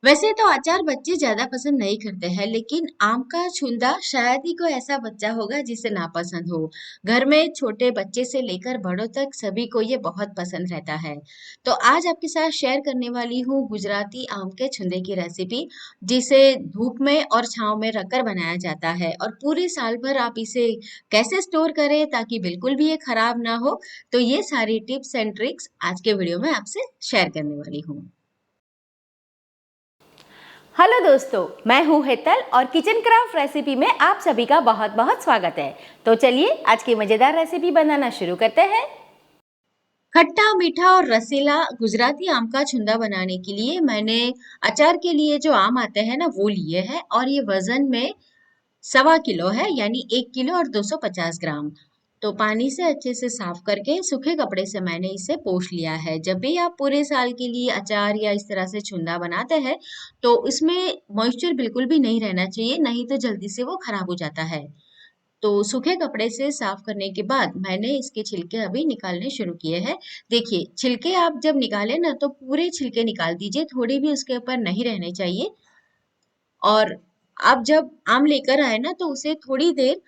वैसे तो अचार बच्चे ज्यादा पसंद नहीं करते हैं, लेकिन आम का छुंदा शायद ही कोई ऐसा बच्चा होगा जिसे नापसंद हो। घर में छोटे बच्चे से लेकर बड़ों तक सभी को ये बहुत पसंद रहता है। तो आज आपके साथ शेयर करने वाली हूँ गुजराती आम के छुंदे की रेसिपी, जिसे धूप में और छांव में रखकर बनाया जाता है और पूरे साल भर आप इसे कैसे स्टोर करें ताकि बिल्कुल भी ये खराब ना हो। तो ये सारी टिप्स एंड ट्रिक्स आज के वीडियो में आपसे शेयर करने वाली हूँ। हेलो दोस्तों, मैं हूँ हेतल और किचन क्राफ्ट रेसिपी में आप सभी का बहुत बहुत स्वागत है। तो चलिए आज की मज़ेदार रेसिपी बनाना शुरू करते हैं। खट्टा मीठा और रसीला गुजराती आम का छुंदा बनाने के लिए मैंने अचार के लिए जो आम आते हैं ना वो लिए हैं, और ये वजन में 1.25 किलो है, यानी 1 किलो और 250 ग्राम। तो पानी से अच्छे से साफ करके सूखे कपड़े से मैंने इसे पोंछ लिया है। जब भी आप पूरे साल के लिए अचार या इस तरह से छुंदा बनाते हैं तो इसमें मॉइस्चर बिल्कुल भी नहीं रहना चाहिए, नहीं तो जल्दी से वो खराब हो जाता है। तो सूखे कपड़े से साफ करने के बाद मैंने इसके छिलके अभी निकालने शुरू किए हैं। देखिए, छिलके आप जब निकालें ना तो पूरे छिलके निकाल दीजिए, थोड़े भी उसके ऊपर नहीं रहने चाहिए। और आप जब आम लेकर आए ना तो उसे थोड़ी देर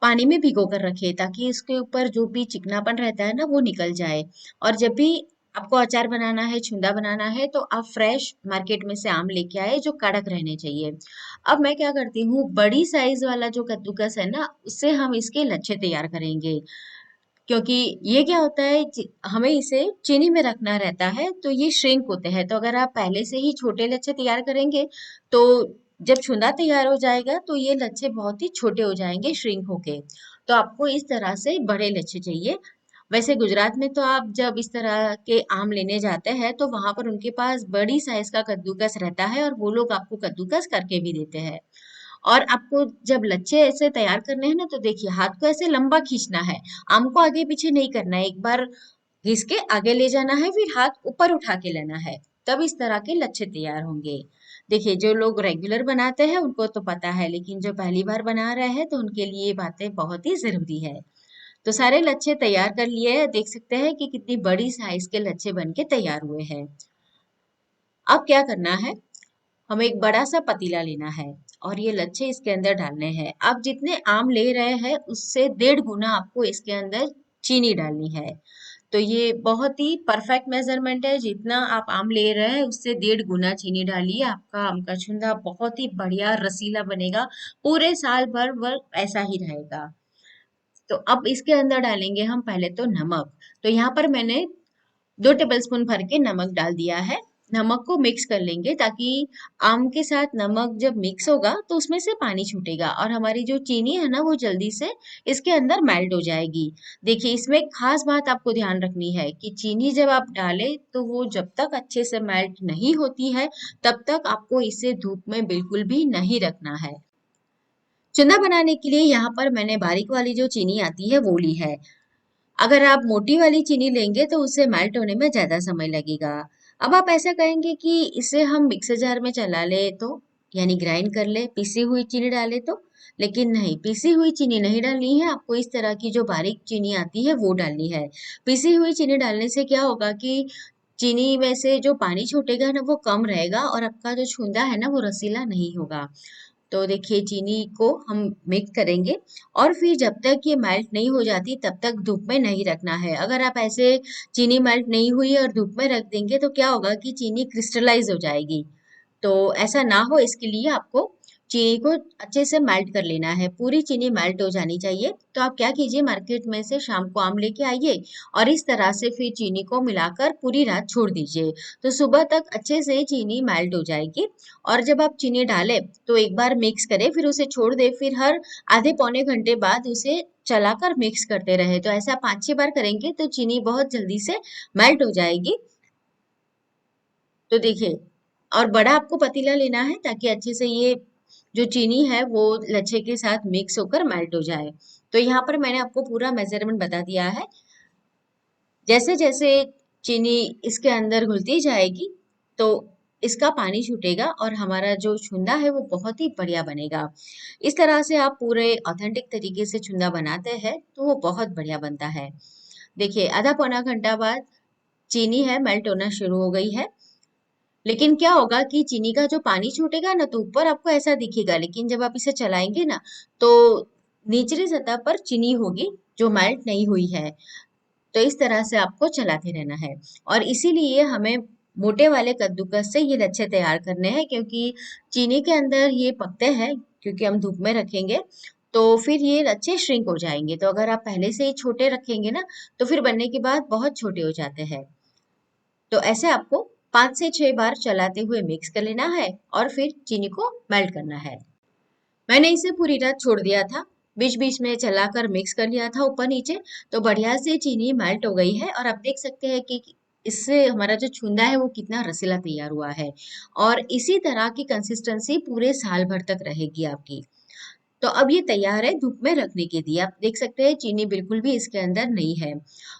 पानी में भिगो कर रखिए ताकि इसके ऊपर जो भी चिकनापन रहता है ना वो निकल जाए। और जब भी आपको अचार बनाना है, छुंदा बनाना है, तो आप फ्रेश मार्केट में से आम लेके आए जो कड़क रहने चाहिए। अब मैं क्या करती हूँ, बड़ी साइज वाला जो कद्दूकस है ना उससे हम इसके लच्छे तैयार करेंगे। क्योंकि ये क्या होता है, हमें इसे चीनी में रखना रहता है तो ये श्रिंक होते हैं। तो अगर आप पहले से ही छोटे लच्छे तैयार करेंगे तो जब छुंदा तैयार हो जाएगा तो ये लच्छे बहुत ही छोटे हो जाएंगे श्रिंक होके। तो आपको इस तरह से बड़े लच्छे चाहिए। वैसे गुजरात में तो आप जब इस तरह के आम लेने जाते हैं तो वहां पर उनके पास बड़ी साइज का कद्दूकस रहता है और वो लोग आपको कद्दूकस करके भी देते हैं। और आपको जब लच्छे ऐसे तैयार करने हैं ना तो देखिए, हाथ को ऐसे लंबा खींचना है, आम को आगे पीछे नहीं करना है। एक बार घिस के आगे ले जाना है, फिर हाथ ऊपर उठा के लेना है, तब इस तरह के लच्छे तैयार होंगे। देखिए, जो लोग रेगुलर बनाते हैं उनको तो पता है, लेकिन जो पहली बार बना रहे हैं तो उनके लिए ये बातें बहुत ही जरूरी है। तो सारे लच्छे तैयार कर लिए हैं, देख सकते हैं कि कितनी बड़ी साइज के लच्छे बन के तैयार हुए हैं। अब क्या करना है, हमें एक बड़ा सा पतीला लेना है और ये लच्छे इसके अंदर डालने हैं। आप जितने आम ले रहे हैं उससे 1.5 गुना आपको इसके अंदर चीनी डालनी है। तो ये बहुत ही परफेक्ट मेजरमेंट है, जितना आप आम ले रहे हैं उससे 1.5 गुना चीनी डालिए, आपका आम का छुंदा बहुत ही बढ़िया रसीला बनेगा। पूरे साल भर वह ऐसा ही रहेगा। तो अब इसके अंदर डालेंगे हम पहले तो नमक। तो यहाँ पर मैंने 2 टेबलस्पून भर के नमक डाल दिया है। नमक को मिक्स कर लेंगे ताकि आम के साथ नमक जब मिक्स होगा तो उसमें से पानी छूटेगा और हमारी जो चीनी है ना वो जल्दी से इसके अंदर मेल्ट हो जाएगी। देखिए, इसमें एक खास बात आपको ध्यान रखनी है कि चीनी जब आप डालें तो वो जब तक अच्छे से मेल्ट नहीं होती है तब तक आपको इसे धूप में बिल्कुल भी नहीं रखना है। चूना बनाने के लिए यहाँ पर मैंने बारीक वाली जो चीनी आती है वो ली है। अगर आप मोटी वाली चीनी लेंगे तो उससे मेल्ट होने में ज्यादा समय लगेगा। अब आप ऐसा कहेंगे कि इसे हम मिक्सर जार में चला ले तो, यानी ग्राइंड कर ले, पीसी हुई चीनी डाले तो। लेकिन नहीं, पीसी हुई चीनी नहीं डालनी है, आपको इस तरह की जो बारीक चीनी आती है वो डालनी है। पीसी हुई चीनी डालने से क्या होगा कि चीनी में से जो पानी छूटेगा ना वो कम रहेगा और आपका जो छूंदा है ना वो रसीला नहीं होगा। तो देखिए, चीनी को हम मिक्स करेंगे और फिर जब तक ये मेल्ट नहीं हो जाती तब तक धूप में नहीं रखना है। अगर आप ऐसे चीनी मेल्ट नहीं हुई और धूप में रख देंगे तो क्या होगा कि चीनी क्रिस्टलाइज हो जाएगी। तो ऐसा ना हो इसके लिए आपको चीनी को अच्छे से मेल्ट कर लेना है, पूरी चीनी मेल्ट हो जानी चाहिए। तो आप क्या कीजिए, मार्केट में से शाम को आम लेके आइए और इस तरह से फिर चीनी को मिलाकर पूरी रात छोड़ दीजिए। तो सुबह तक अच्छे से चीनी मेल्ट हो जाएगी। और जब आप चीनी डालें तो एक बार मिक्स करें, फिर उसे छोड़ दें, फिर हर आधे पौने घंटे बाद उसे चलाकर मिक्स करते रहे। तो ऐसा 5-6 बार करेंगे तो चीनी बहुत जल्दी से मेल्ट हो जाएगी। तो देखिए, और बड़ा आपको पतीला लेना है ताकि अच्छे से ये जो चीनी है वो लच्छे के साथ मिक्स होकर मेल्ट हो जाए। तो यहाँ पर मैंने आपको पूरा मेजरमेंट बता दिया है। जैसे जैसे चीनी इसके अंदर घुलती जाएगी तो इसका पानी छूटेगा और हमारा जो छुंदा है वो बहुत ही बढ़िया बनेगा। इस तरह से आप पूरे ऑथेंटिक तरीके से छुंदा बनाते हैं तो वो बहुत बढ़िया बनता है। देखिए, आधा पौना घंटा बाद चीनी है मेल्ट होना शुरू हो गई है। लेकिन क्या होगा कि चीनी का जो पानी छूटेगा ना तो ऊपर आपको ऐसा दिखेगा, लेकिन जब आप इसे चलाएंगे ना तो निचली सतह पर चीनी होगी जो मेल्ट नहीं हुई है। तो इस तरह से आपको चलाते रहना है। और इसीलिए हमें मोटे वाले कद्दूकस से ये लच्छे तैयार करने हैं, क्योंकि चीनी के अंदर ये पकते हैं, क्योंकि हम धूप में रखेंगे तो फिर ये लच्छे श्रिंक हो जाएंगे। तो अगर आप पहले से ही छोटे रखेंगे ना तो फिर बनने के बाद बहुत छोटे हो जाते हैं। तो ऐसे आपको 5 से 6 बार चलाते हुए मिक्स कर लेना है और फिर चीनी को मेल्ट करना है। मैंने इसे पूरी रात छोड़ दिया था, बीच बीच में चलाकर मिक्स कर लिया था ऊपर नीचे। तो बढ़िया से चीनी मेल्ट हो गई है और आप देख सकते हैं कि इससे हमारा जो छुंदा है वो कितना रसीला तैयार हुआ है। और इसी तरह की कंसिस्टेंसी पूरे साल भर तक रहेगी आपकी। तो अब ये तैयार है धूप में रखने के लिए। आप देख सकते हैं चीनी बिल्कुल भी इसके अंदर नहीं है।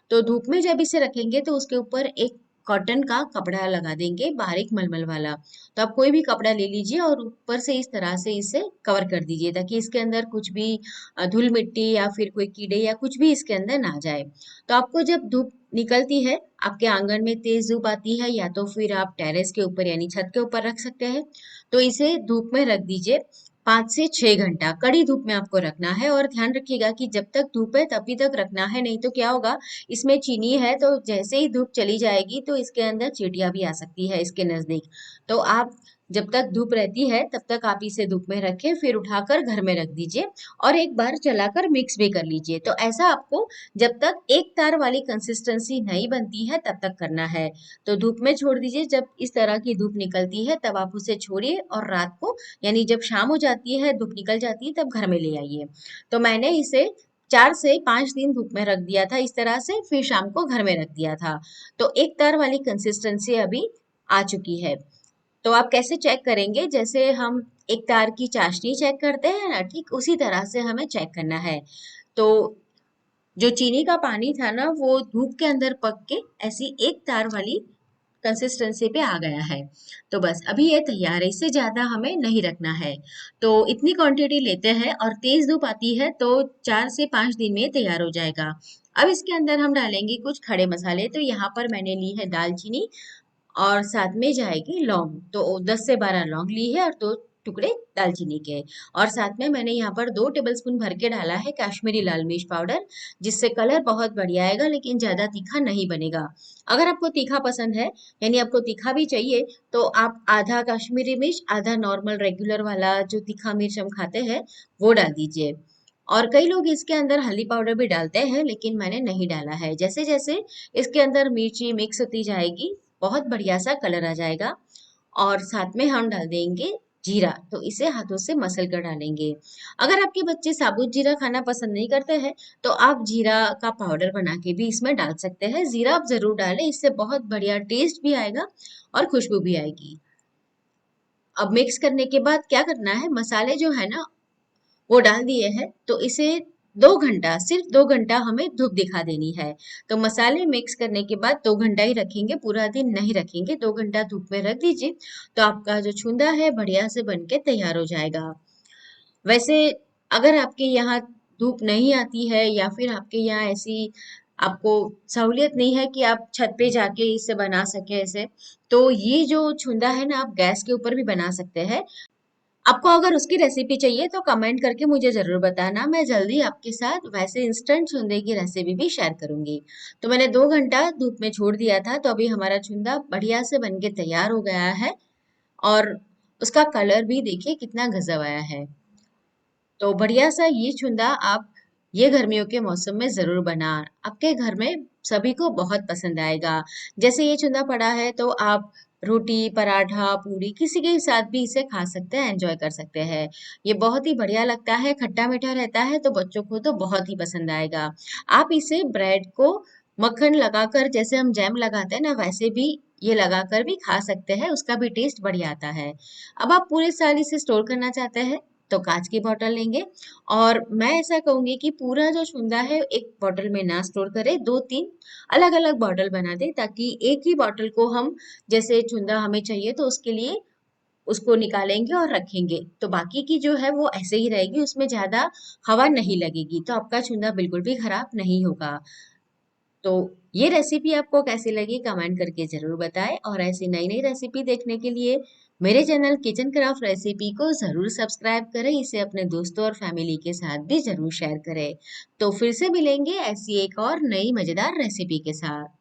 तो धूप में जब इसे रखेंगे तो उसके ऊपर एक कॉटन का कपड़ा लगा देंगे, बारीक मलमल वाला। तो आप कोई भी कपड़ा ले लीजिए और ऊपर से इस तरह से इसे कवर कर दीजिए, ताकि इसके अंदर कुछ भी धूल मिट्टी या फिर कोई कीड़े या कुछ भी इसके अंदर ना जाए। तो आपको जब धूप निकलती है, आपके आंगन में तेज धूप आती है या तो फिर आप टेरेस के ऊपर यानी छत के ऊपर रख सकते हैं, तो इसे धूप में रख दीजिए। 5 से 6 घंटा कड़ी धूप में आपको रखना है। और ध्यान रखिएगा कि जब तक धूप है तभी तक रखना है, नहीं तो क्या होगा, इसमें चीनी है तो जैसे ही धूप चली जाएगी तो इसके अंदर चींटियां भी आ सकती है इसके नजदीक। तो आप जब तक धूप रहती है तब तक आप इसे धूप में रखें, फिर उठाकर घर में रख दीजिए और एक बार चलाकर मिक्स भी कर लीजिए। तो ऐसा आपको जब तक एक तार वाली कंसिस्टेंसी नहीं बनती है तब तक करना है। तो धूप में छोड़ दीजिए, जब इस तरह की धूप निकलती है तब आप उसे छोड़िए और रात को यानी जब शाम हो जाती है, धूप निकल जाती है, तब घर में ले आइए। तो मैंने इसे 4 से 5 दिन धूप में रख दिया था इस तरह से, फिर शाम को घर में रख दिया था। तो एक तार वाली कंसिस्टेंसी अभी आ चुकी है। तो आप कैसे चेक करेंगे, जैसे हम एक तार की चाशनी चेक करते हैं ना, ठीक उसी तरह से हमें चेक करना है। तो जो चीनी का पानी था ना वो धूप के अंदर पक के ऐसी एक तार वाली कंसिस्टेंसी पे आ गया है। तो बस अभी ये तैयार है, इससे ज्यादा हमें नहीं रखना है। तो इतनी क्वांटिटी लेते हैं और तेज धूप आती है तो 4 से 5 दिन में ये तैयार हो जाएगा। अब इसके अंदर हम डालेंगे कुछ खड़े मसाले। तो यहाँ पर मैंने ली है दालचीनी और साथ में जाएगी लौंग। तो 10 से 12 लौंग ली है और 2 टुकड़े दालचीनी के। और साथ में मैंने यहाँ पर 2 टेबलस्पून भर के डाला है काश्मीरी लाल मिर्च पाउडर, जिससे कलर बहुत बढ़िया आएगा, लेकिन ज्यादा तीखा नहीं बनेगा। अगर आपको तीखा पसंद है, यानी आपको तीखा भी चाहिए, तो आप आधा काश्मीरी मिर्च आधा नॉर्मल रेगुलर वाला जो तीखा मिर्च हम खाते हैं वो डाल दीजिए। और कई लोग इसके अंदर हल्दी पाउडर भी डालते हैं, लेकिन मैंने नहीं डाला है। जैसे जैसे इसके अंदर मिर्ची मिक्स होती जाएगी, बहुत बढ़िया सा कलर आ जाएगा। और साथ में हम डाल देंगे जीरा, तो इसे हाथों से मसल कर डालेंगे। अगर आपके बच्चे साबुत जीरा खाना पसंद नहीं करते हैं तो आप जीरा का पाउडर बना के भी इसमें डाल सकते हैं। जीरा आप जरूर डालें, इससे बहुत बढ़िया टेस्ट भी आएगा और खुशबू भी आएगी। अब मिक्स करने के बाद क्या करना है, मसाले जो है ना वो डाल दिए हैं, तो इसे 2 घंटा, सिर्फ 2 घंटा हमें धूप दिखा देनी है। तो मसाले मिक्स करने के बाद 2 घंटा ही रखेंगे, पूरा दिन नहीं रखेंगे, 2 घंटा धूप में रख दीजिए। तो आपका जो छुंदा है बढ़िया से बन के तैयार हो जाएगा। वैसे अगर आपके यहाँ धूप नहीं आती है या फिर आपके यहाँ ऐसी आपको सहूलियत नहीं है कि आप छत पे जाके इसे बना सके ऐसे, तो ये जो छुंदा है ना आप गैस के ऊपर भी बना सकते हैं। आपको अगर उसकी रेसिपी चाहिए तो कमेंट करके मुझे ज़रूर बताना, मैं जल्दी आपके साथ वैसे इंस्टेंट छुंदे की रेसिपी भी शेयर करूंगी। तो मैंने 2 घंटा धूप में छोड़ दिया था, तो अभी हमारा छुंदा बढ़िया से बनके तैयार हो गया है। और उसका कलर भी देखिए कितना गजब आया है। तो बढ़िया सा ये छुंदा आप ये गर्मियों के मौसम में जरूर बना, आपके घर में सभी को बहुत पसंद आएगा। जैसे ये छुंदा पड़ा है तो आप रोटी पराठा पूरी किसी के साथ भी इसे खा सकते हैं, एंजॉय कर सकते हैं। ये बहुत ही बढ़िया लगता है, खट्टा मीठा रहता है, तो बच्चों को तो बहुत ही पसंद आएगा। आप इसे ब्रेड को मक्खन लगाकर, जैसे हम जैम लगाते हैं ना वैसे भी ये लगाकर भी खा सकते हैं, उसका भी टेस्ट बढ़िया आता है। अब आप पूरे साल इसे स्टोर करना चाहते हैं तो कांच की बोतल लेंगे। और मैं ऐसा कहूंगी कि पूरा जो छुंदा है एक बोतल में ना स्टोर करें, 2-3 अलग अलग बॉटल बना दे, ताकि एक ही बॉटल को हम जैसे छुंदा हमें चाहिए तो उसके लिए उसको निकालेंगे और रखेंगे, तो बाकी की जो है वो ऐसे ही रहेगी, उसमें ज्यादा हवा नहीं लगेगी, तो आपका छुंदा बिल्कुल भी खराब नहीं होगा। तो ये रेसिपी आपको कैसी लगी कमेंट करके ज़रूर बताएं और ऐसी नई नई रेसिपी देखने के लिए मेरे चैनल किचन क्राफ्ट रेसिपी को ज़रूर सब्सक्राइब करें। इसे अपने दोस्तों और फैमिली के साथ भी ज़रूर शेयर करें। तो फिर से मिलेंगे ऐसी एक और नई मज़ेदार रेसिपी के साथ।